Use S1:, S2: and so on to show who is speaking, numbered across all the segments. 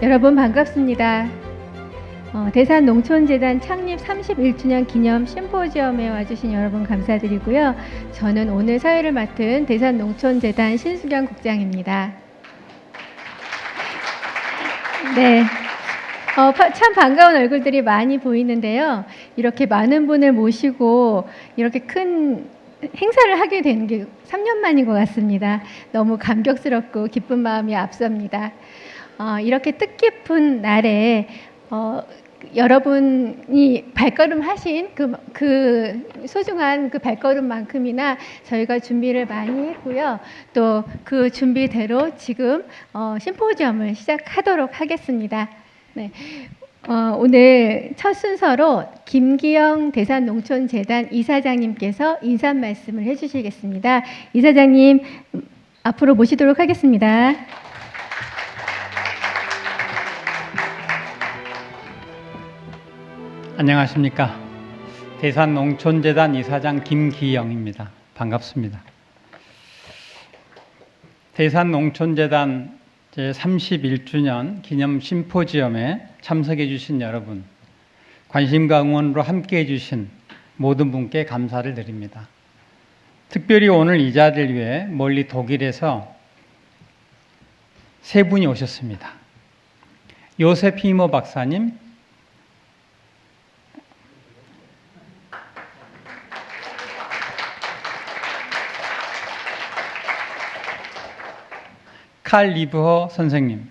S1: 여러분 반갑습니다. 대산농촌재단 창립 31주년 기념 심포지엄에 와주신 여러분 감사드리고요. 저는 오늘 사회를 맡은 대산농촌재단 신수경 국장입니다. 네, 참 반가운 얼굴들이 많이 보이는데요. 이렇게 많은 분을 모시고 이렇게 큰 행사를 하게 되는 게 3년 만인 것 같습니다. 너무 감격스럽고 기쁜 마음이 앞섭니다. 이렇게 뜻깊은 날에 여러분이 발걸음 하신 그 소중한 그 발걸음만큼이나 저희가 준비를 많이 했고요. 또 그 준비대로 지금 심포지엄을 시작하도록 하겠습니다. 네. 오늘 첫 순서로 김기영 대산농촌재단 이사장님께서 인사 말씀을 해주시겠습니다. 이사장님 앞으로 모시도록 하겠습니다.
S2: 안녕하십니까. 대산농촌재단 이사장 김기영입니다. 반갑습니다. 대산농촌재단 제31주년 기념 심포지엄에 참석해 주신 여러분, 관심과 응원으로 함께해 주신 모든 분께 감사를 드립니다. 특별히 오늘 이 자리를 위해 멀리 독일에서 세 분이 오셨습니다. 요셉 히머 박사님, 칼 리브허 선생님,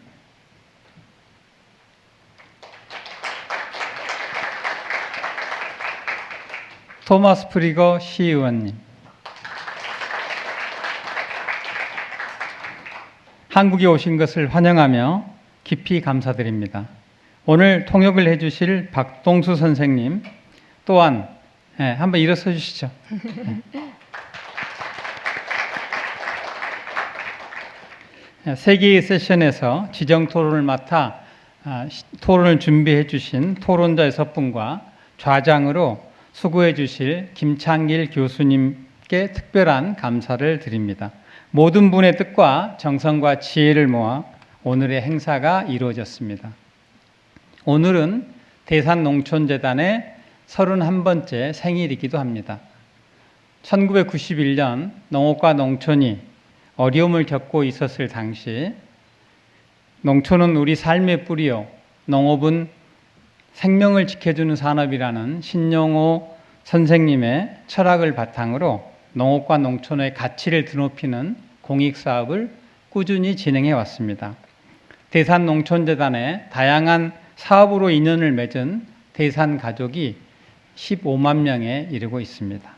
S2: 토마스 프리거 시의원님, 한국에 오신 것을 환영하며 깊이 감사드립니다. 오늘 통역을 해주실 박동수 선생님 또한 한번 일어서 주시죠. 세 개의 세션에서 지정 토론을 맡아 토론을 준비해 주신 토론자 6분과 좌장으로 수고해 주실 김창길 교수님께 특별한 감사를 드립니다. 모든 분의 뜻과 정성과 지혜를 모아 오늘의 행사가 이루어졌습니다. 오늘은 대산농촌재단의 31번째 생일이기도 합니다. 1991년 농업과 농촌이 어려움을 겪고 있었을 당시 농촌은 우리 삶의 뿌리요, 농업은 생명을 지켜주는 산업이라는 신영호 선생님의 철학을 바탕으로 농업과 농촌의 가치를 드높이는 공익사업을 꾸준히 진행해 왔습니다. 대산농촌재단의 다양한 사업으로 인연을 맺은 대산가족이 15만 명에 이르고 있습니다.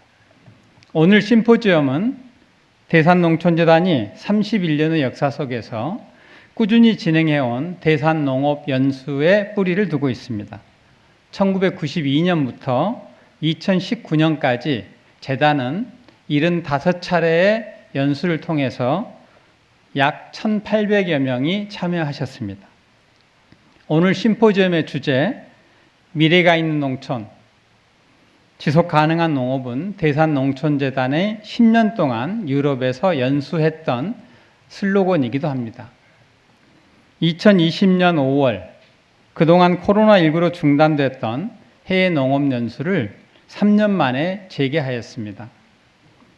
S2: 오늘 심포지엄은 대산농촌재단이 31년의 역사 속에서 꾸준히 진행해온 대산농업연수에 뿌리를 두고 있습니다. 1992년부터 2019년까지 재단은 75차례의 연수를 통해서 약 1,800여 명이 참여하셨습니다. 오늘 심포지엄의 주제, 미래가 있는 농촌, 지속 가능한 농업은 대산농촌재단의 10년 동안 유럽에서 연수했던 슬로건이기도 합니다. 2020년 5월, 그동안 코로나19로 중단됐던 해외 농업 연수를 3년 만에 재개하였습니다.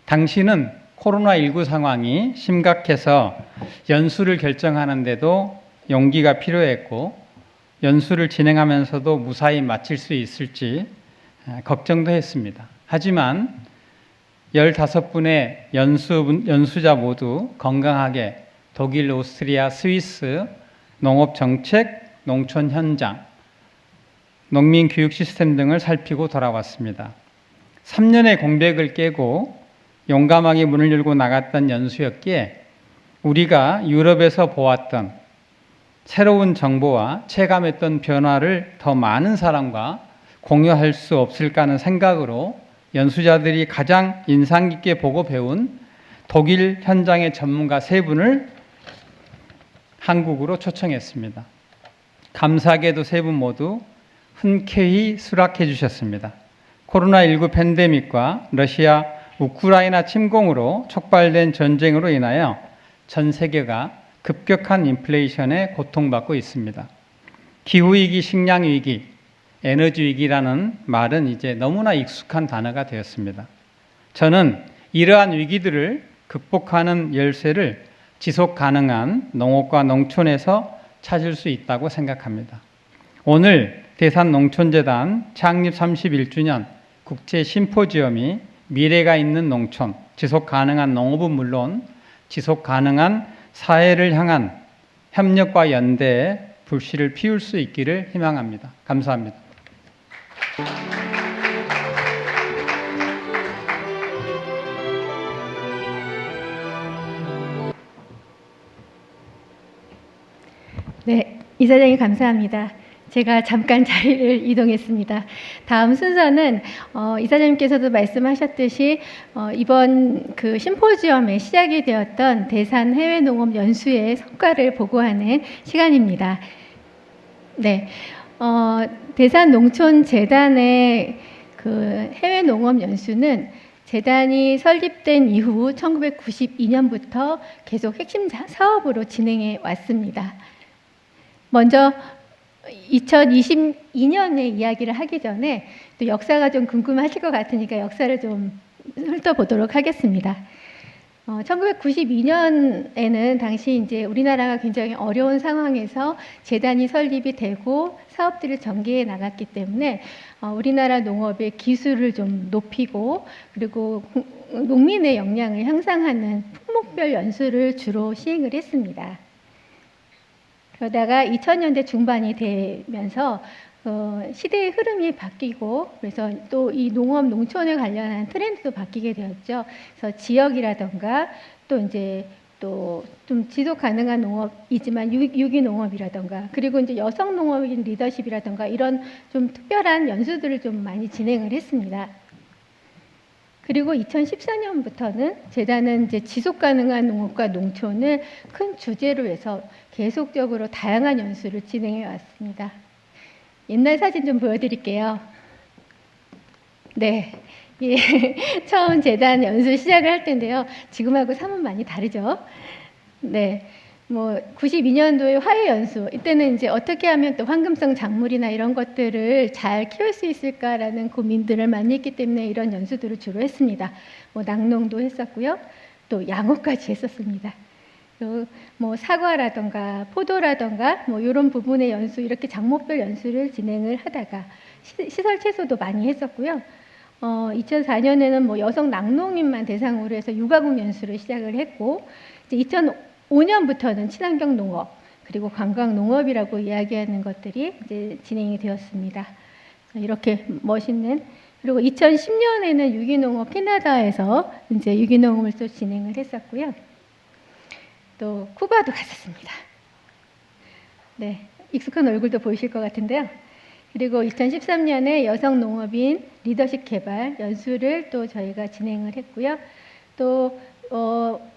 S2: 당시는 코로나19 상황이 심각해서 연수를 결정하는데도 용기가 필요했고, 연수를 진행하면서도 무사히 마칠 수 있을지 걱정도 했습니다. 하지만 15분의 연수자 모두 건강하게 독일, 오스트리아, 스위스 농업정책, 농촌 현장, 농민교육 시스템 등을 살피고 돌아왔습니다. 3년의 공백을 깨고 용감하게 문을 열고 나갔던 연수였기에 우리가 유럽에서 보았던 새로운 정보와 체감했던 변화를 더 많은 사람과 공유할 수 없을까 하는 생각으로 연수자들이 가장 인상 깊게 보고 배운 독일 현장의 전문가 3분을 한국으로 초청했습니다. 감사하게도 3분 모두 흔쾌히 수락해 주셨습니다. 코로나19 팬데믹과 러시아 우크라이나 침공으로 촉발된 전쟁으로 인하여 전 세계가 급격한 인플레이션에 고통받고 있습니다. 기후위기, 식량위기, 에너지위기라는 말은 이제 너무나 익숙한 단어가 되었습니다. 저는 이러한 위기들을 극복하는 열쇠를 지속 가능한 농업과 농촌에서 찾을 수 있다고 생각합니다. 오늘 대산농촌재단 창립 31주년 국제 심포지엄이 미래가 있는 농촌, 지속 가능한 농업은 물론 지속 가능한 사회를 향한 협력과 연대의 불씨를 피울 수 있기를 희망합니다. 감사합니다.
S1: 네, 이사장님 감사합니다. 제가 잠깐 자리를 이동했습니다. 다음 순서는 이사장님께서도 말씀하셨듯이 이번 그 심포지엄에 시작이 되었던 대산 해외농업 연수의 성과를 보고하는 시간입니다. 네, 대산 농촌재단의 그 해외농업 연수는 재단이 설립된 이후 1992년부터 계속 핵심 사업으로 진행해 왔습니다. 먼저 2022년의 이야기를 하기 전에 또 역사가 좀 궁금하실 것 같으니까 역사를 좀 훑어보도록 하겠습니다. 1992년에는 당시 이제 우리나라가 굉장히 어려운 상황에서 재단이 설립이 되고 사업들을 전개해 나갔기 때문에 우리나라 농업의 기술을 좀 높이고 그리고 농민의 역량을 향상하는 품목별 연수를 주로 시행을 했습니다. 그러다가 2000년대 중반이 되면서 시대의 흐름이 바뀌고 그래서 또 이 농업 농촌에 관련한 트렌드도 바뀌게 되었죠. 그래서 지역이라던가 또 이제 또 좀 지속 가능한 농업이지만 유기농업이라던가 그리고 이제 여성 농업인 리더십이라던가 이런 좀 특별한 연수들을 좀 많이 진행을 했습니다. 그리고 2014년부터는 재단은 이제 지속 가능한 농업과 농촌을 큰 주제로 해서 계속적으로 다양한 연수를 진행해 왔습니다. 옛날 사진 좀 보여드릴게요. 네, 예, 처음 재단 연수 시작을 할 텐데요. 지금하고 사뭇 많이 다르죠. 네, 뭐 92년도에 화훼 연수 이때는 이제 어떻게 하면 또 황금성 작물이나 이런 것들을 잘 키울 수 있을까라는 고민들을 많이 했기 때문에 이런 연수들을 주로 했습니다. 뭐 낙농도 했었고요, 또 양호까지 했었습니다. 뭐 사과라던가 포도라던가 뭐 이런 부분의 연수 이렇게 작목별 연수를 진행을 하다가 시설 채소도 많이 했었고요. 2004년에는 뭐 여성 낙농인만 대상으로 해서 육아국 연수를 시작을 했고 이제 2005년부터는 친환경 농업 그리고 관광 농업이라고 이야기하는 것들이 이제 진행이 되었습니다. 이렇게 멋있는 그리고 2010년에는 유기농업 캐나다에서 이제 유기농업을 또 진행을 했었고요. 또 쿠바도 갔었습니다. 네, 익숙한 얼굴도 보이실 것 같은데요. 그리고 2013년에 여성 농업인 리더십 개발 연수를 또 저희가 진행을 했고요. 또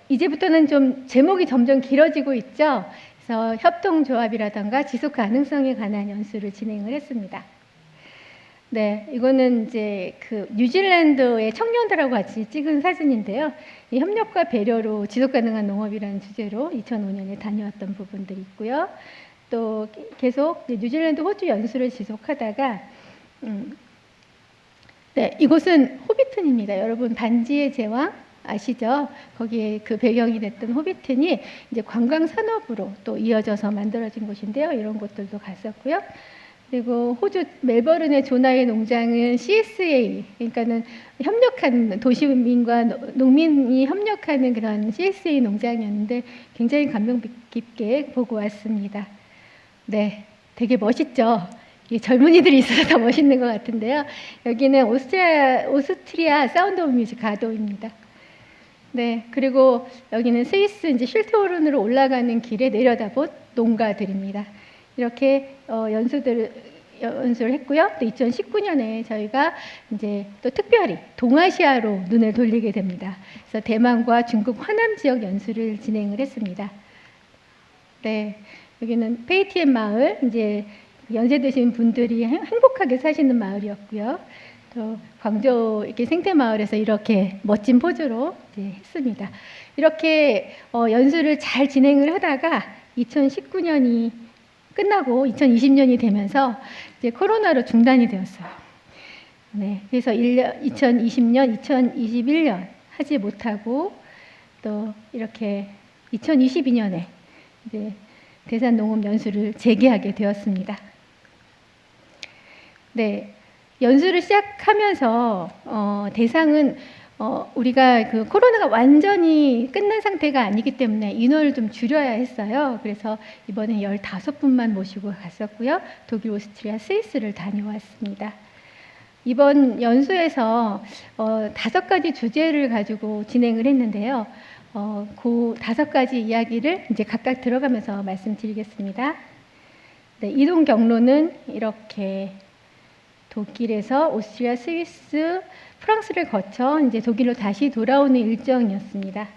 S1: 이제부터는 좀 제목이 점점 길어지고 있죠. 그래서 협동조합이라던가 지속 가능성에 관한 연수를 진행을 했습니다. 네, 이거는 이제 그 뉴질랜드의 청년들하고 같이 찍은 사진인데요. 이 협력과 배려로 지속 가능한 농업이라는 주제로 2005년에 다녀왔던 부분들이 있고요. 또 계속 뉴질랜드, 호주 연수를 지속하다가 네, 이곳은 호비튼입니다. 여러분 반지의 제왕 아시죠? 거기에 그 배경이 됐던 호비튼이 이제 관광 산업으로 또 이어져서 만들어진 곳인데요. 이런 곳들도 갔었고요. 그리고 호주 멜버른의 조나의 농장은 CSA, 그러니까는 협력하는 도시민과 농민이 협력하는 그런 CSA 농장이었는데 굉장히 감명 깊게 보고 왔습니다. 네, 되게 멋있죠? 젊은이들이 있어서 더 멋있는 것 같은데요. 여기는 오스트리아 사운드 오브 뮤직 가도입니다. 네, 그리고 여기는 스위스 이제 슐테오른으로 올라가는 길에 내려다본 농가들입니다. 이렇게 연수를 했고요. 또 2019년에 저희가 이제 또 특별히 동아시아로 눈을 돌리게 됩니다. 그래서 대만과 중국 화남 지역 연수를 진행을 했습니다. 네, 여기는 페이티엔 마을 이제 연세 드신 분들이 행복하게 사시는 마을이었고요. 또 광저 이렇게 생태마을에서 이렇게 멋진 포즈로 이제 했습니다. 이렇게 연수를 잘 진행을 하다가 2019년이 끝나고 2020년이 되면서 이제 코로나로 중단이 되었어요. 네, 그래서 2020년, 2021년 하지 못하고 또 이렇게 2022년에 이제 대산농업 연수를 재개하게 되었습니다. 네, 연수를 시작하면서 대상은 우리가 그 코로나가 완전히 끝난 상태가 아니기 때문에 인원을 좀 줄여야 했어요. 그래서 이번에 15분만 모시고 갔었고요. 독일, 오스트리아, 스위스를 다녀왔습니다. 이번 연수에서 5가지 주제를 가지고 진행을 했는데요. 그 5가지 이야기를 이제 각각 들어가면서 말씀드리겠습니다. 네, 이동 경로는 이렇게 독일에서 오스트리아, 스위스, 프랑스를 거쳐 이제 독일로 다시 돌아오는 일정이었습니다.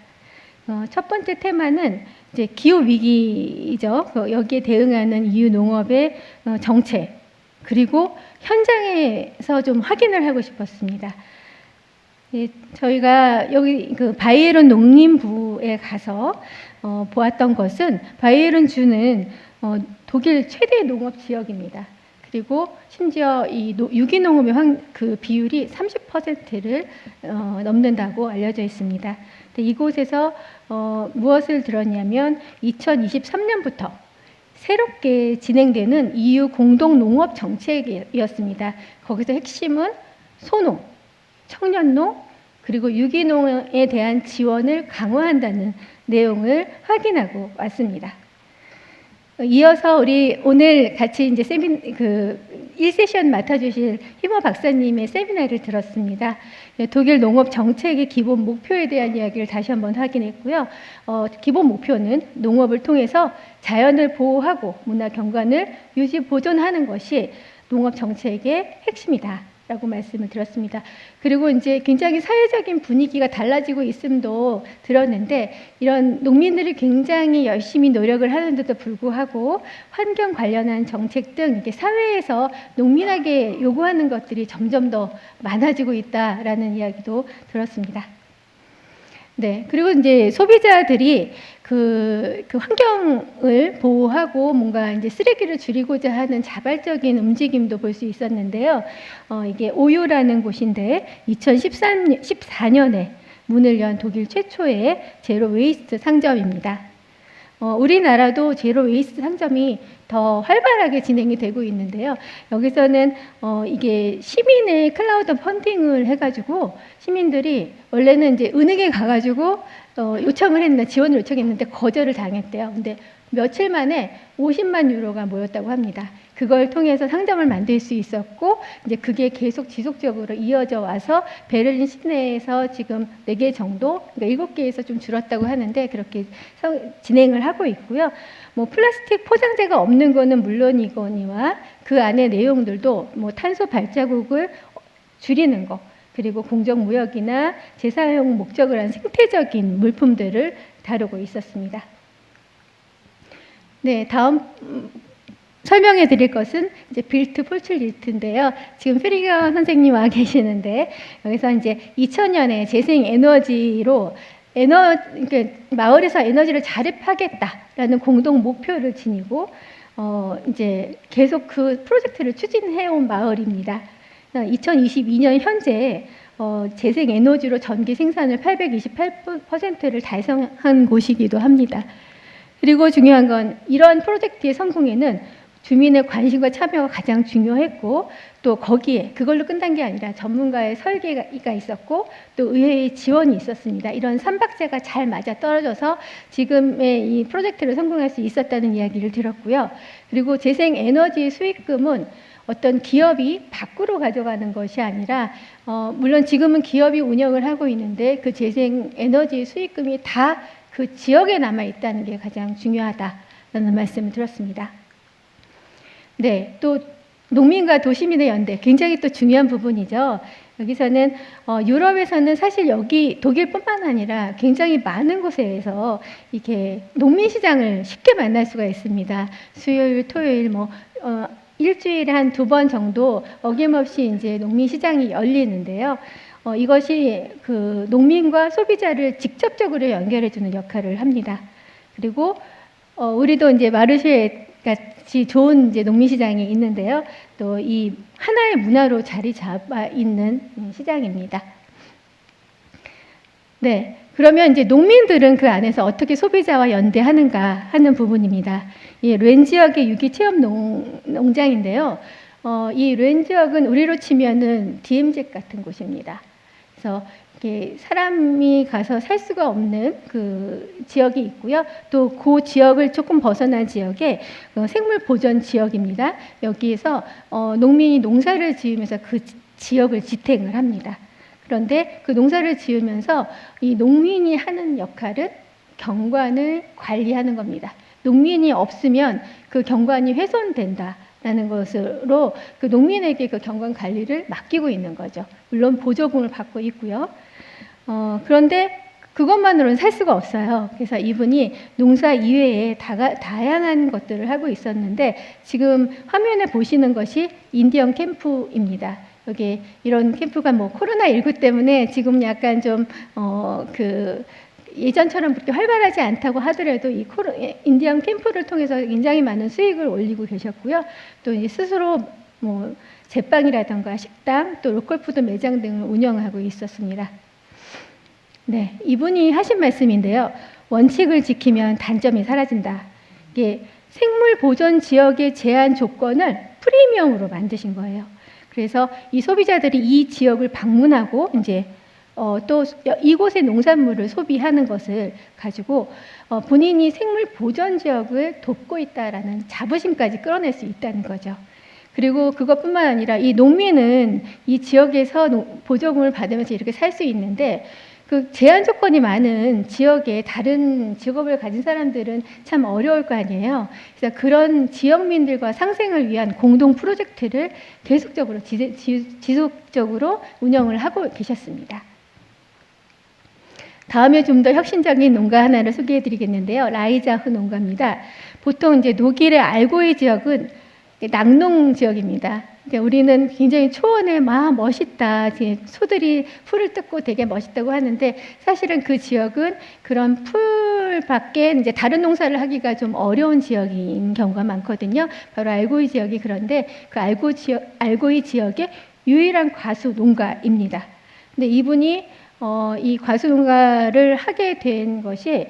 S1: 첫 번째 테마는 이제 기후 위기이죠. 여기에 대응하는 EU 농업의 정책, 그리고 현장에서 좀 확인을 하고 싶었습니다. 예, 저희가 여기 그 바이에른 농림부에 가서 보았던 것은 바이에른 주는 독일 최대 농업 지역입니다. 그리고 심지어 이 유기농업의 그 비율이 30%를 넘는다고 알려져 있습니다. 이곳에서 무엇을 들었냐면 2023년부터 새롭게 진행되는 EU 공동 농업 정책이었습니다. 거기서 핵심은 소농, 청년농, 그리고 유기농에 대한 지원을 강화한다는 내용을 확인하고 왔습니다. 이어서 우리 오늘 같이 이제 1세션 맡아주실 희모 박사님의 세미나를 들었습니다. 독일 농업 정책의 기본 목표에 대한 이야기를 다시 한번 확인했고요. 기본 목표는 농업을 통해서 자연을 보호하고 문화 경관을 유지 보존하는 것이 농업 정책의 핵심이다. 라고 말씀을 드렸습니다. 그리고 이제 굉장히 사회적인 분위기가 달라지고 있음도 들었는데, 이런 농민들이 굉장히 열심히 노력을 하는데도 불구하고 환경 관련한 정책 등 이렇게 사회에서 농민에게 요구하는 것들이 점점 더 많아지고 있다라는 이야기도 들었습니다. 네, 그리고 이제 소비자들이 그 환경을 보호하고 뭔가 이제 쓰레기를 줄이고자 하는 자발적인 움직임도 볼 수 있었는데요. 이게 오요라는 곳인데 2014년에 문을 연 독일 최초의 제로 웨이스트 상점입니다. 우리나라도 제로 웨이스트 상점이 더 활발하게 진행이 되고 있는데요. 여기서는 이게 시민의 클라우드 펀딩을 해가지고 시민들이 원래는 이제 은행에 가가지고 요청을 했는데, 지원을 요청했는데 거절을 당했대요. 근데 며칠 만에 50만 유로가 모였다고 합니다. 그걸 통해서 상점을 만들 수 있었고, 이제 그게 계속 지속적으로 이어져 와서 베를린 시내에서 지금 4개 정도, 그러니까 7개에서 좀 줄었다고 하는데 그렇게 진행을 하고 있고요. 뭐 플라스틱 포장재가 없는 거는 물론이거니와 그 안에 내용들도 뭐 탄소 발자국을 줄이는 거, 그리고 공정무역이나 재사용 목적을 한 생태적인 물품들을 다루고 있었습니다. 네, 다음 설명해 드릴 것은 이제 빌트 폴출리트인데요. 지금 프리거 선생님 와 계시는데, 여기서 이제 2000년에 재생 에너지로 그러니까 마을에서 에너지를 자립하겠다라는 공동 목표를 지니고 이제 계속 그 프로젝트를 추진해 온 마을입니다. 2022년 현재 재생 에너지로 전기 생산을 828%를 달성한 곳이기도 합니다. 그리고 중요한 건 이런 프로젝트의 성공에는 주민의 관심과 참여가 가장 중요했고, 또 거기에 그걸로 끝난 게 아니라 전문가의 설계가 있었고 또 의회의 지원이 있었습니다. 이런 삼박자가 잘 맞아 떨어져서 지금의 이 프로젝트를 성공할 수 있었다는 이야기를 들었고요. 그리고 재생 에너지 수익금은 어떤 기업이 밖으로 가져가는 것이 아니라 물론 지금은 기업이 운영을 하고 있는데 그 재생 에너지 수익금이 다 그 지역에 남아 있다는 게 가장 중요하다라는 말씀을 들었습니다. 네, 또 농민과 도시민의 연대, 굉장히 또 중요한 부분이죠. 여기서는 유럽에서는 사실 여기 독일뿐만 아니라 굉장히 많은 곳에서 이렇게 농민 시장을 쉽게 만날 수가 있습니다. 수요일, 토요일 일주일에 한 2번 정도 어김없이 이제 농민 시장이 열리는데요. 이것이 그 농민과 소비자를 직접적으로 연결해주는 역할을 합니다. 그리고 우리도 이제 마르쉐 같이 좋은 이제 농민 시장이 있는데요. 또 이 하나의 문화로 자리 잡아 있는 시장입니다. 네. 그러면 이제 농민들은 그 안에서 어떻게 소비자와 연대하는가 하는 부분입니다. 이 렌 지역의 유기 체험 농장인데요. 이 렌 지역은 우리로 치면은 DMZ 같은 곳입니다. 그래서 이렇게 사람이 가서 살 수가 없는 그 지역이 있고요. 또 그 지역을 조금 벗어난 지역에 생물 보전 지역입니다. 여기에서 농민이 농사를 지으면서 그 지역을 지탱을 합니다. 그런데 그 농사를 지으면서 이 농민이 하는 역할은 경관을 관리하는 겁니다. 농민이 없으면 그 경관이 훼손된다라는 것으로 그 농민에게 그 경관 관리를 맡기고 있는 거죠. 물론 보조금을 받고 있고요. 그런데 그것만으로는 살 수가 없어요. 그래서 이분이 농사 이외에 다양한 것들을 하고 있었는데 지금 화면에 보시는 것이 인디언 캠프입니다. 여기 이런 캠프가 뭐 코로나19 때문에 지금 약간 좀 예전처럼 그렇게 활발하지 않다고 하더라도 이 인디언 캠프를 통해서 굉장히 많은 수익을 올리고 계셨고요. 또 이제 스스로 뭐 제빵이라든가 식당, 또 로컬푸드 매장 등을 운영하고 있었습니다. 네, 이분이 하신 말씀인데요. 원칙을 지키면 단점이 사라진다. 이게 생물 보존 지역의 제한 조건을 프리미엄으로 만드신 거예요. 그래서 이 소비자들이 이 지역을 방문하고 이제 또 이곳의 농산물을 소비하는 것을 가지고 본인이 생물 보전 지역을 돕고 있다라는 자부심까지 끌어낼 수 있다는 거죠. 그리고 그것뿐만 아니라 이 농민은 이 지역에서 보조금을 받으면서 이렇게 살 수 있는데 그 제한 조건이 많은 지역에 다른 직업을 가진 사람들은 참 어려울 거 아니에요. 그래서 그런 지역민들과 상생을 위한 공동 프로젝트를 계속적으로 지속적으로 운영을 하고 계셨습니다. 다음에 좀 더 혁신적인 농가 하나를 소개해 드리겠는데요. 라이자흐 농가입니다. 보통 이제 독일의 알고이 지역은 낙농 지역입니다. 우리는 굉장히 초원에 막 멋있다, 소들이 풀을 뜯고 되게 멋있다고 하는데 사실은 그 지역은 그런 풀밖에 이제 다른 농사를 하기가 좀 어려운 지역인 경우가 많거든요. 바로 알고이 지역이 그런데 그 알고이 지역의 유일한 과수 농가입니다. 근데 이분이 이 과수 농가를 하게 된 것이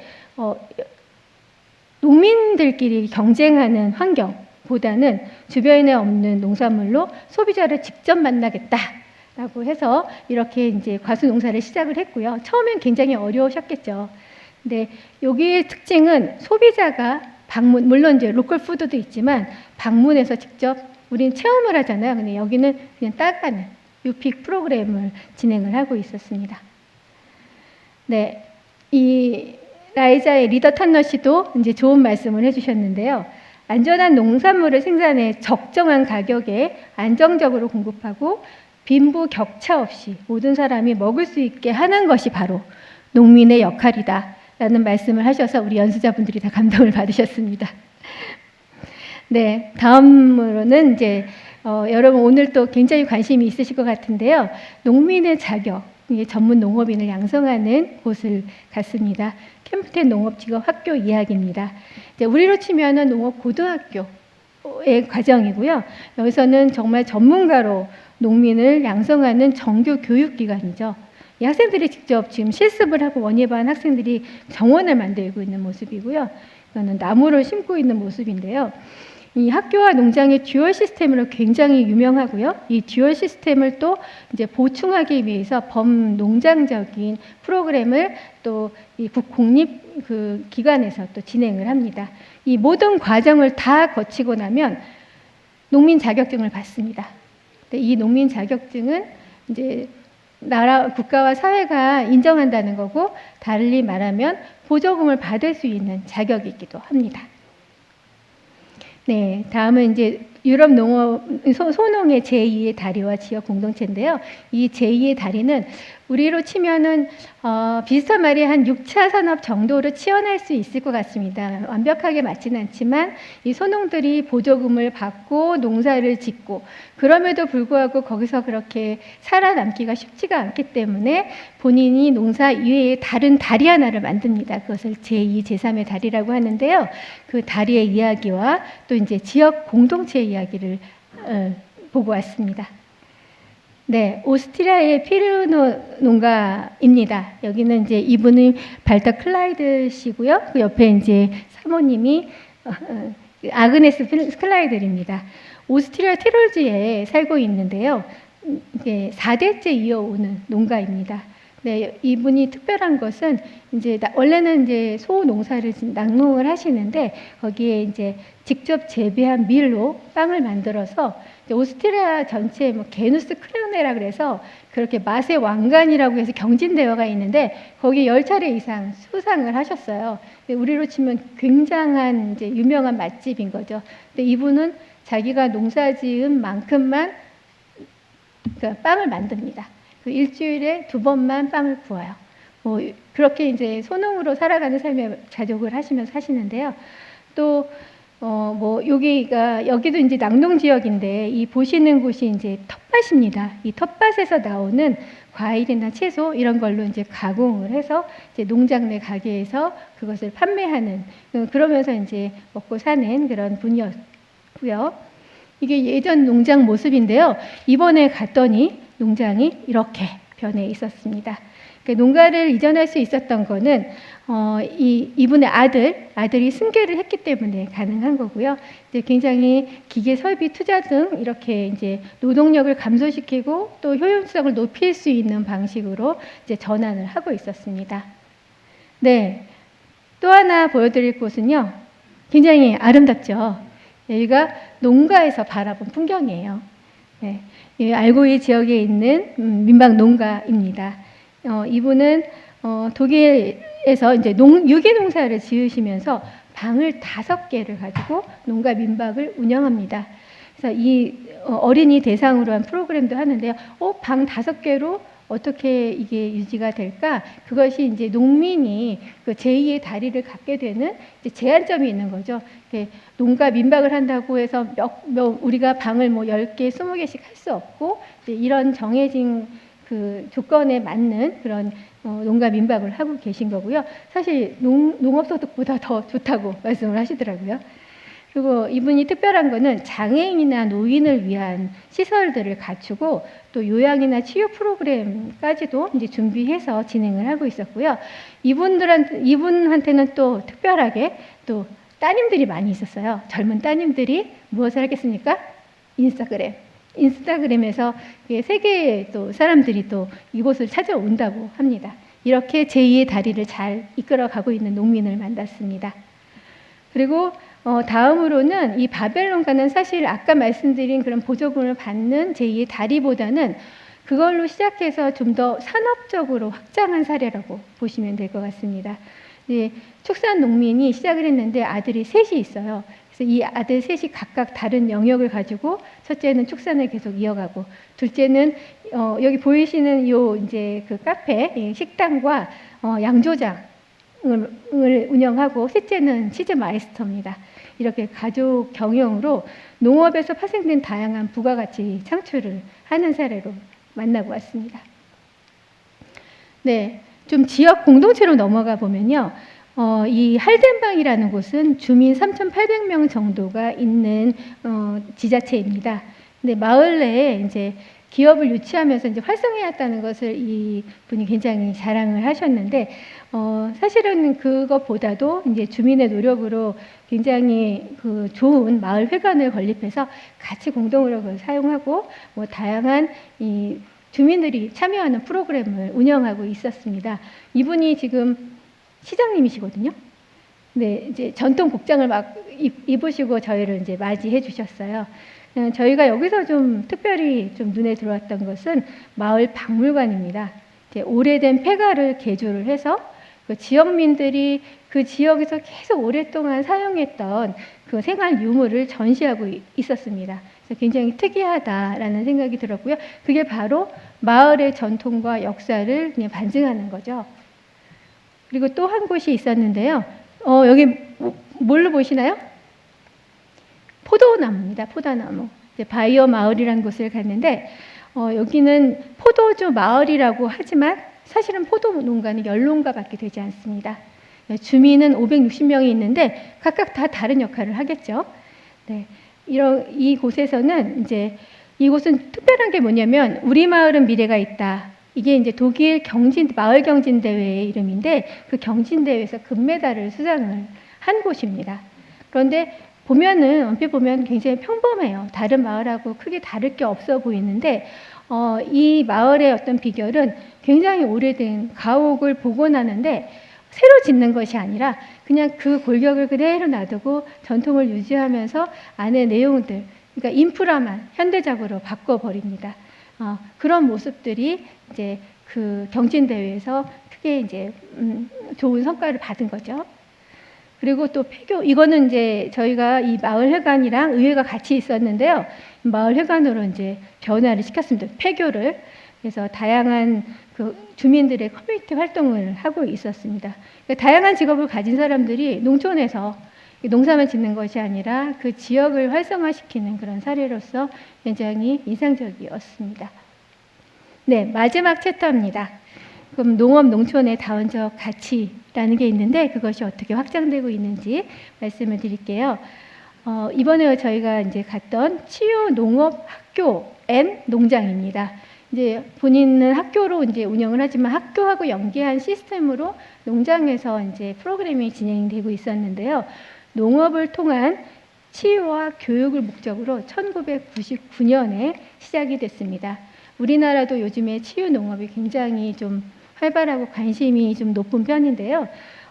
S1: 농민들끼리 경쟁하는 환경 보다는 주변에 없는 농산물로 소비자를 직접 만나겠다라고 해서 이렇게 이제 과수 농사를 시작을 했고요. 처음엔 굉장히 어려우셨겠죠. 근데 여기의 특징은 소비자가 물론 이제 로컬 푸드도 있지만 방문해서 직접 우리는 체험을 하잖아요. 근데 여기는 그냥 따가는 유픽 프로그램을 진행을 하고 있었습니다. 네, 이 라이자의 리더 탄너 씨도 이제 좋은 말씀을 해주셨는데요. 안전한 농산물을 생산해 적정한 가격에 안정적으로 공급하고 빈부 격차 없이 모든 사람이 먹을 수 있게 하는 것이 바로 농민의 역할이다 라는 말씀을 하셔서 우리 연수자분들이 다 감동을 받으셨습니다. 네, 다음으로는 이제 여러분 오늘 또 굉장히 관심이 있으실 것 같은데요. 농민의 자격, 전문 농업인을 양성하는 곳을 갔습니다. 캠프텐 농업직업 학교 이야기입니다. 이제 우리로 치면은 농업 고등학교의 과정이고요. 여기서는 정말 전문가로 농민을 양성하는 정규 교육기관이죠. 이 학생들이 직접 지금 실습을 하고 원예반 학생들이 정원을 만들고 있는 모습이고요. 이거는 나무를 심고 있는 모습인데요. 이 학교와 농장의 듀얼 시스템으로 굉장히 유명하고요. 이 듀얼 시스템을 또 이제 보충하기 위해서 범농장적인 프로그램을 또 이 국공립 그 기관에서 또 진행을 합니다. 이 모든 과정을 다 거치고 나면 농민 자격증을 받습니다. 이 농민 자격증은 이제 국가와 사회가 인정한다는 거고 달리 말하면 보조금을 받을 수 있는 자격이기도 합니다. 네, 다음은 이제 유럽 농업 소농의 제2의 다리와 지역 공동체인데요. 이 제2의 다리는 우리로 치면은 비슷한 말이 한 6차 산업 정도로 치환할 수 있을 것 같습니다. 완벽하게 맞지는 않지만 이 소농들이 보조금을 받고 농사를 짓고 그럼에도 불구하고 거기서 그렇게 살아남기가 쉽지가 않기 때문에 본인이 농사 이외에 다른 다리 하나를 만듭니다. 그것을 제2, 제3의 다리라고 하는데요. 그 다리의 이야기와 또 이제 지역 공동체의 이야기를 보고 왔습니다. 네, 오스트리아의 피르노 농가입니다. 여기는 이제 이분이 발터 클라이드 씨고요. 그 옆에 이제 사모님이 아그네스 클라이드입니다. 오스트리아 티롤주에 살고 있는데요. 이게 4대째 이어오는 농가입니다. 네, 이분이 특별한 것은 이제 원래는 이제 소 농사를 낙농을 하시는데 거기에 이제 직접 재배한 밀로 빵을 만들어서 오스트리아 전체 뭐 게누스 크레네라 그래서 그렇게 맛의 왕관이라고 해서 경진대회가 있는데 거기 10차례 이상 수상을 하셨어요. 우리로 치면 굉장한 이제 유명한 맛집인 거죠. 근데 이분은 자기가 농사지은 만큼만 그러니까 빵을 만듭니다. 그 일주일에 2번만 빵을 구워요. 뭐 그렇게 이제 소농으로 살아가는 삶의 자족을 하시면서 사시는데요. 또 뭐 여기도 이제 낙농 지역인데 이 보시는 곳이 이제 텃밭입니다. 이 텃밭에서 나오는 과일이나 채소 이런 걸로 이제 가공을 해서 이제 농장 내 가게에서 그것을 판매하는 그러면서 이제 먹고 사는 그런 분이었고요. 이게 예전 농장 모습인데요. 이번에 갔더니 농장이 이렇게 변해 있었습니다. 그러니까 농가를 이전할 수 있었던 거는 이분의 아들이 승계를 했기 때문에 가능한 거고요. 이제 굉장히 기계 설비 투자 등 이렇게 이제 노동력을 감소시키고 또 효율성을 높일 수 있는 방식으로 이제 전환을 하고 있었습니다. 네, 또 하나 보여드릴 곳은요, 굉장히 아름답죠. 여기가 농가에서 바라본 풍경이에요. 네, 알고이 지역에 있는 민박 농가입니다. 이분은 독일에서 이제 유기농사를 지으시면서 방을 5개를 가지고 농가 민박을 운영합니다. 그래서 이 어린이 대상으로 한 프로그램도 하는데요. 방 5개로 어떻게 이게 유지가 될까? 그것이 이제 농민이 그 제2의 다리를 갖게 되는 이제 제한점이 있는 거죠. 농가 민박을 한다고 해서 우리가 방을 뭐 10개, 20개씩 할 수 없고 이제 이런 정해진 그 조건에 맞는 그런 농가 민박을 하고 계신 거고요. 사실 농업소득보다 더 좋다고 말씀을 하시더라고요. 그리고 이분이 특별한 거는 장애인이나 노인을 위한 시설들을 갖추고 또 요양이나 치유 프로그램까지도 이제 준비해서 진행을 하고 있었고요. 이분한테는 또 특별하게 또 따님들이 많이 있었어요. 젊은 따님들이 무엇을 하겠습니까? 인스타그램에서 세계의 또 사람들이 또 이곳을 찾아온다고 합니다. 이렇게 제2의 다리를 잘 이끌어가고 있는 농민을 만났습니다. 그리고 다음으로는 이 바벨론가는 사실 아까 말씀드린 그런 보조금을 받는 제2의 다리보다는 그걸로 시작해서 좀 더 산업적으로 확장한 사례라고 보시면 될 것 같습니다. 축산 농민이 시작을 했는데 아들이 셋이 있어요. 그래서 이 아들 셋이 각각 다른 영역을 가지고 첫째는 축산을 계속 이어가고 둘째는 여기 보이시는 요 이제 그 카페 식당과 양조장 을 운영하고 셋째는 치즈 마이스터입니다. 이렇게 가족 경영으로 농업에서 파생된 다양한 부가가치 창출을 하는 사례로 만나고 왔습니다. 네, 좀 지역 공동체로 넘어가 보면요. 이 할덴방이라는 곳은 주민 3,800명 정도가 있는 지자체입니다. 근데 마을 내에 이제 기업을 유치하면서 이제 활성화했다는 것을 이 분이 굉장히 자랑을 하셨는데, 사실은 그것보다도 이제 주민의 노력으로 굉장히 그 좋은 마을 회관을 건립해서 같이 공동으로 그걸 사용하고 뭐 다양한 이 주민들이 참여하는 프로그램을 운영하고 있었습니다. 이분이 지금 시장님이시거든요. 네, 이제 전통 복장을 막 입으시고 저희를 이제 맞이해 주셨어요. 저희가 여기서 좀 특별히 좀 눈에 들어왔던 것은 마을 박물관입니다. 이제 오래된 폐가를 개조를 해서 그 지역민들이 그 지역에서 계속 오랫동안 사용했던 그 생활 유물을 전시하고 있었습니다. 그래서 굉장히 특이하다라는 생각이 들었고요. 그게 바로 마을의 전통과 역사를 그냥 반증하는 거죠. 그리고 또 한 곳이 있었는데요. 여기 뭘로 보시나요? 포도나무입니다. 포도나무. 이제 바이어 마을이라는 곳을 갔는데 여기는 포도주 마을이라고 하지만 사실은 포도 농가는 10농가밖에 되지 않습니다. 주민은 560명이 있는데 각각 다 다른 역할을 하겠죠. 네, 이 곳에서는 이제 이곳은 특별한 게 뭐냐면 우리 마을은 미래가 있다. 이게 이제 독일 마을 경진 대회의 이름인데 그 경진 대회에서 금메달을 수상을 한 곳입니다. 그런데 얼핏 보면 굉장히 평범해요. 다른 마을하고 크게 다를 게 없어 보이는데 이 마을의 어떤 비결은 굉장히 오래된 가옥을 복원하는데 새로 짓는 것이 아니라 그냥 그 골격을 그대로 놔두고 전통을 유지하면서 안의 내용들, 그러니까 인프라만 현대적으로 바꿔버립니다. 그런 모습들이 이제 그 경진대회에서 크게 이제 좋은 성과를 받은 거죠. 그리고 또 폐교, 이거는 이제 저희가 이 마을회관이랑 의회가 같이 있었는데요. 마을회관으로 이제 변화를 시켰습니다. 폐교를. 그래서 다양한 그 주민들의 커뮤니티 활동을 하고 있었습니다. 그러니까 다양한 직업을 가진 사람들이 농촌에서 농사만 짓는 것이 아니라 그 지역을 활성화시키는 그런 사례로서 굉장히 인상적이었습니다. 네, 마지막 챕터입니다. 그럼 농업 농촌의 다원적 가치라는 게 있는데 그것이 어떻게 확장되고 있는지 말씀을 드릴게요. 이번에 저희가 이제 갔던 치유 농업 학교 앤 농장입니다. 이제 본인은 학교로 이제 운영을 하지만 학교하고 연계한 시스템으로 농장에서 이제 프로그램이 진행되고 있었는데요. 농업을 통한 치유와 교육을 목적으로 1999년에 시작이 됐습니다. 우리나라도 요즘에 치유 농업이 굉장히 좀 활발하고 관심이 좀 높은 편인데요.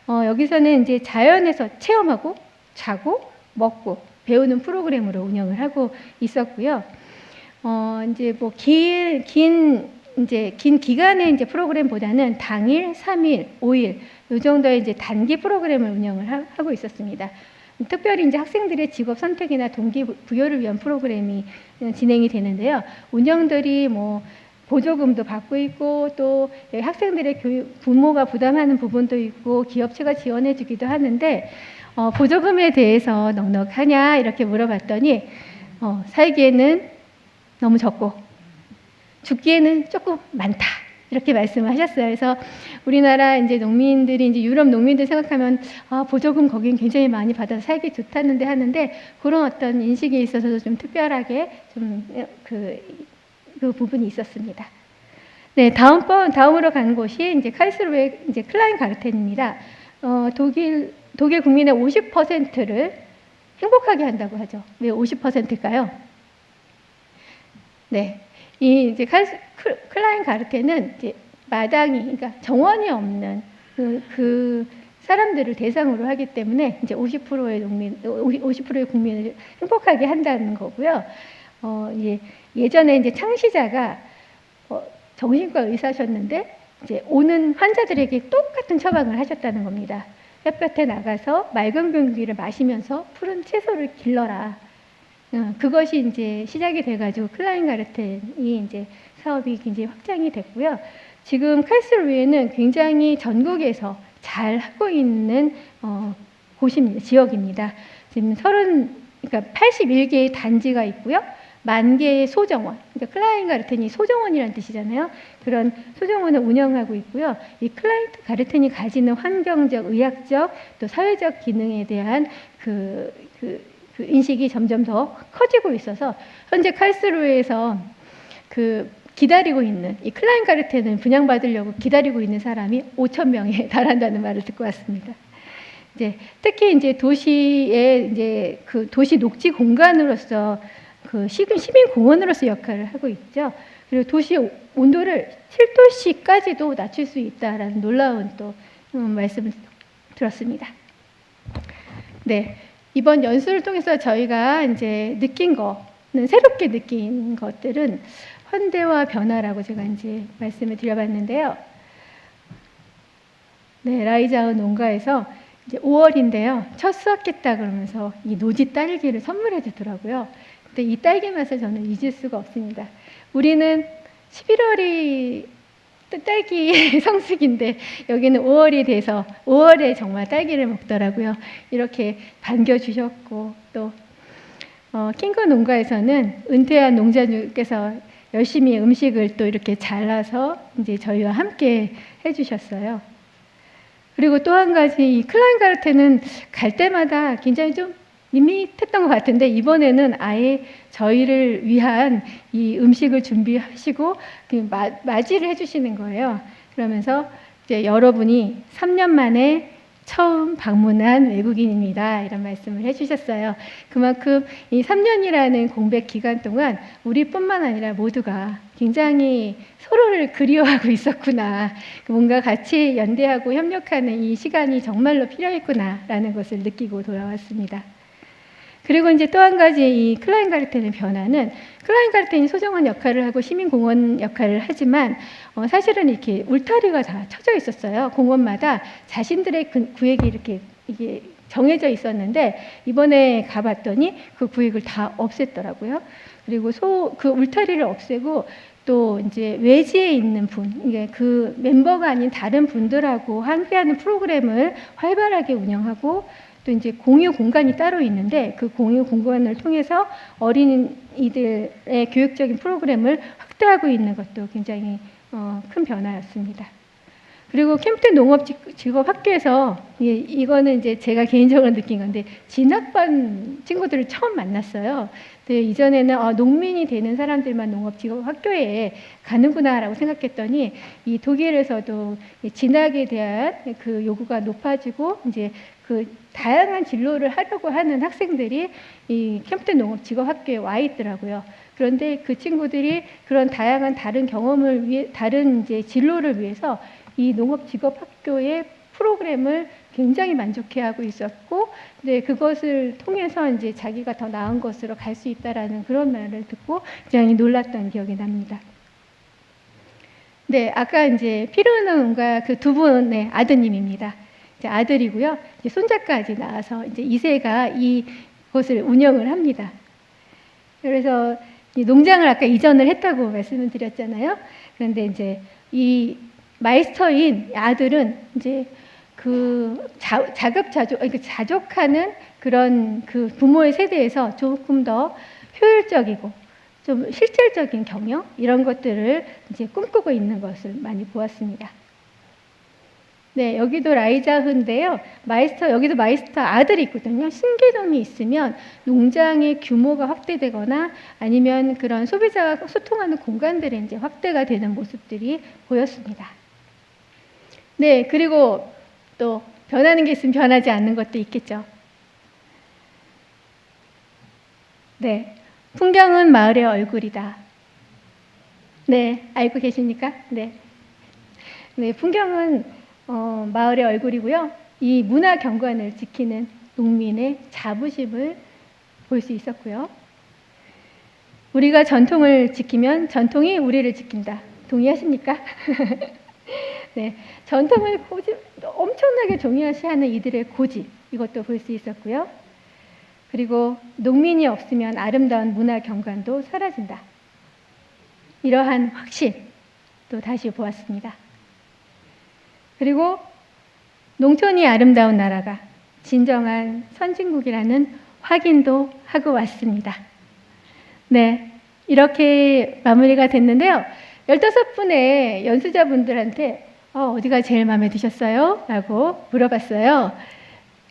S1: 여기서는 이제 자연에서 체험하고 자고 먹고 배우는 프로그램으로 운영을 하고 있었고요. 이제 뭐 긴 기간의 이제 프로그램보다는 당일, 3일, 5일 이 정도의 이제 단기 프로그램을 운영을 하고 있었습니다. 특별히 이제 학생들의 직업 선택이나 동기부여를 위한 프로그램이 진행이 되는데요. 운영들이 뭐 보조금도 받고 있고 또 학생들의 교육, 부모가 부담하는 부분도 있고 기업체가 지원해주기도 하는데 보조금에 대해서 넉넉하냐 이렇게 물어봤더니 살기에는 너무 적고 죽기에는 조금 많다 이렇게 말씀을 하셨어요. 그래서 우리나라 이제 농민들이 이제 유럽 농민들 생각하면 보조금 거긴 굉장히 많이 받아서 살기 좋다는데 하는데 그런 어떤 인식에 있어서도 좀 특별하게 좀 그 부분이 있었습니다. 네, 다음으로 간 곳이 이제 칼스루에 이제 클라인가르텐입니다. 독일 국민의 50%를 행복하게 한다고 하죠. 왜 50%일까요? 네, 이 이제 클라인가르텐은 이제 마당이, 그러니까 정원이 없는 그 사람들을 대상으로 하기 때문에 이제 50%의 국민을 행복하게 한다는 거고요. 예전에 이제 창시자가 정신과 의사셨는데 이제 오는 환자들에게 똑같은 처방을 하셨다는 겁니다. 햇볕에 나가서 맑은 공기를 마시면서 푸른 채소를 길러라. 그것이 이제 시작이 돼가지고 클라인가르텐이 이제 사업이 굉장히 확장이 됐고요. 지금 칼스루에는 굉장히 전국에서 잘 하고 있는 곳입니다. 지역입니다. 지금 그러니까 81개의 단지가 있고요. 10,000개의 소정원, 그러니까 클라인가르텐이 소정원이라는 뜻이잖아요. 그런 소정원을 운영하고 있고요. 이 클라인가르텐이 가지는 환경적, 의학적, 또 사회적 기능에 대한 그 인식이 점점 더 커지고 있어서 현재 칼스루에서 기다리고 있는 이 클라인가르텐을 분양받으려고 기다리고 있는 사람이 5,000명에 달한다는 말을 듣고 왔습니다. 특히 이제 도시의 이제 그 도시 녹지 공간으로서 그 시민 공원으로서 역할을 하고 있죠. 그리고 도시 온도를 7도씨까지도 낮출 수 있다라는 놀라운 또 말씀을 들었습니다. 네, 이번 연수를 통해서 저희가 이제 새롭게 느낀 것들은 현대화 변화라고 제가 이제 말씀을 드려봤는데요. 네, 라이자우 농가에서 이제 5월인데요. 첫 수확했다 그러면서 이 노지 딸기를 선물해 주더라고요. 근데 이 딸기 맛을 저는 잊을 수가 없습니다. 우리는 11월이 딸기 성수기인데 여기는 5월이 돼서 5월에 정말 딸기를 먹더라고요. 이렇게 반겨주셨고 또 킹거 농가에서는 은퇴한 농자님께서 열심히 음식을 또 이렇게 잘라서 이제 저희와 함께 해주셨어요. 그리고 또 한 가지 이 클라인가르텐은 갈 때마다 굉장히 좀 밋밋했던 것 같은데 이번에는 아예 저희를 위한 이 음식을 준비하시고 맞이를 해주시는 거예요. 그러면서 이제 여러분이 3년 만에 처음 방문한 외국인입니다. 이런 말씀을 해주셨어요. 그만큼 이 3년이라는 공백 기간 동안 우리뿐만 아니라 모두가 굉장히 서로를 그리워하고 있었구나. 뭔가 같이 연대하고 협력하는 이 시간이 정말로 필요했구나라는 것을 느끼고 돌아왔습니다. 그리고 이제 또 한 가지 이 클라인가르텐의 변화는 클라인가르텐이 소정원 역할을 하고 시민공원 역할을 하지만 사실은 이렇게 울타리가 다 쳐져 있었어요. 공원마다 자신들의 구역이 이렇게 이게 정해져 있었는데 이번에 가봤더니 그 구역을 다 없앴더라고요. 그리고 그 울타리를 없애고 또 이제 외지에 있는 분, 이게 그 멤버가 아닌 다른 분들하고 함께하는 프로그램을 활발하게 운영하고 또 이제 공유 공간이 따로 있는데 그 공유 공간을 통해서 어린이들의 교육적인 프로그램을 확대하고 있는 것도 굉장히 큰 변화였습니다. 그리고 캠프텐 농업직업학교에서 이거는 이제 제가 개인적으로 느낀 건데 진학반 친구들을 처음 만났어요. 근데 이전에는 농민이 되는 사람들만 농업직업학교에 가는구나라고 생각했더니 이 독일에서도 진학에 대한 그 요구가 높아지고 이제 그 다양한 진로를 하려고 하는 학생들이 이 캠프텐 농업직업학교에 와 있더라고요. 그런데 그 친구들이 그런 다양한 다른 경험을 위해 다른 이제 진로를 위해서 이 농업직업학교의 프로그램을 굉장히 만족해하고 있었고, 근데 그것을 통해서 이제 자기가 더 나은 것으로 갈 수 있다라는 그런 말을 듣고 굉장히 놀랐던 기억이 납니다. 네, 아까 이제 피르노가 그 두 분의 아드님입니다. 이제 아들이고요, 이제 손자까지 나와서 이제 2세가 이곳을 운영을 합니다. 그래서 이 농장을 아까 이전을 했다고 말씀을 드렸잖아요. 그런데 이제 이 마이스터인 아들은 이제 그 자족하는 그런 그 부모의 세대에서 조금 더 효율적이고 좀 실질적인 경영 이런 것들을 이제 꿈꾸고 있는 것을 많이 보았습니다. 네, 여기도 라이자흐인데요. 여기도 마이스터 아들이 있거든요. 신계동이 있으면 농장의 규모가 확대되거나 아니면 그런 소비자가 소통하는 공간들이 이제 확대가 되는 모습들이 보였습니다. 네, 그리고 또 변하는 게 있으면 변하지 않는 것도 있겠죠. 네, 풍경은 마을의 얼굴이다. 네, 알고 계십니까? 네, 네, 풍경은 마을의 얼굴이고요. 이 문화 경관을 지키는 농민의 자부심을 볼 수 있었고요. 우리가 전통을 지키면 전통이 우리를 지킨다. 동의하십니까? 네, 전통을 엄청나게 중요시하는 이들의 고집, 이것도 볼 수 있었고요. 그리고 농민이 없으면 아름다운 문화 경관도 사라진다. 이러한 확신 또 다시 보았습니다. 그리고 농촌이 아름다운 나라가 진정한 선진국이라는 확인도 하고 왔습니다. 네, 이렇게 마무리가 됐는데요. 15분의 연수자분들한테 어디가 제일 마음에 드셨어요? 라고 물어봤어요.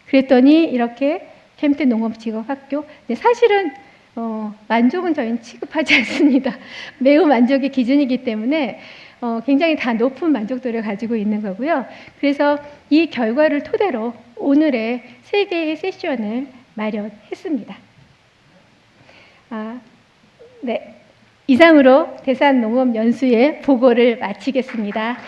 S1: 그랬더니 이렇게 캠프텐 농업직업학교, 사실은 만족은 저희는 취급하지 않습니다. 매우 만족의 기준이기 때문에 굉장히 다 높은 만족도를 가지고 있는 거고요. 그래서 이 결과를 토대로 오늘의 3개의 세션을 마련했습니다. 네, 이상으로 대산농업연수의 보고를 마치겠습니다.